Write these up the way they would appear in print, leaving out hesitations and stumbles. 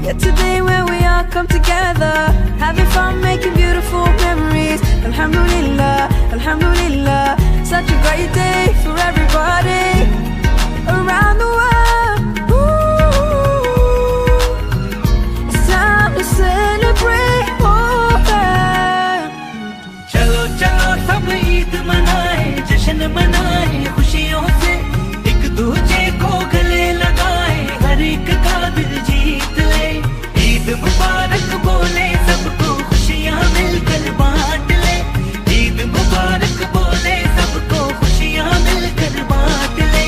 Yeah, today when we all come together, having fun, making beautiful memories. Alhamdulillah, Alhamdulillah. Such a great day for everybody around the world. Ooh, it's time to celebrate. Oh, yeah. चलो चलो सब ईद मनाए, जश्न मनाए खुशियों से, एक दूजे को गले लगाए, हर एक का दिल जीत ले। ईद मुबारक बोले सबको, खुशियाँ मिलकर बांट ले। ईद मुबारक बोले सबको, खुशियाँ मिलकर बांट ले।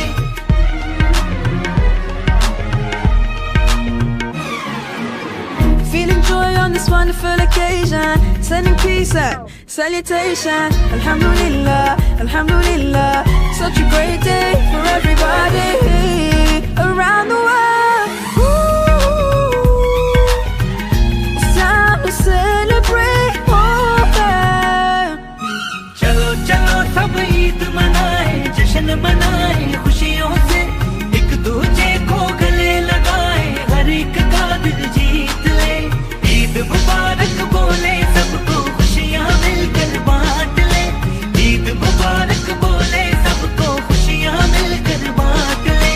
Feeling joy on this wonderful occasion, sending peace and salutation. Alhamdulillah, Alhamdulillah. Such a great day for everybody around the world. Ooh, it's time to celebrate. Oh, yeah. चलो चलो सब ईद मनाए, जश्न मनाए खुशियों से, एक दूजे को गले लगाए, हर एक का दिल जीत ले। ईद मुबारक बोले सबको, खुशियाँ मिलकर बांट ले। ईद मुबारक बोले सबको, खुशियाँ मिलकर बांट ले।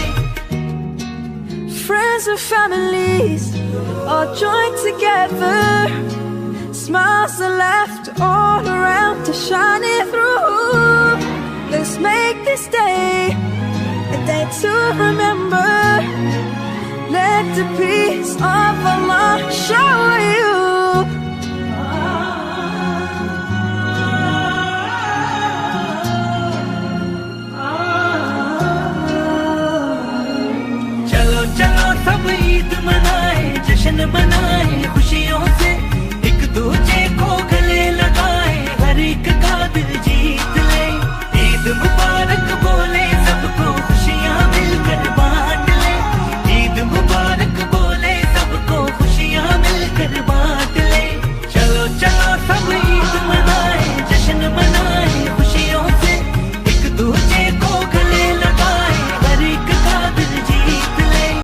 Friends and families all joined together, smiles and laughter all around to shine it through. Let's make this day a day to remember. Let the peace of Allah shower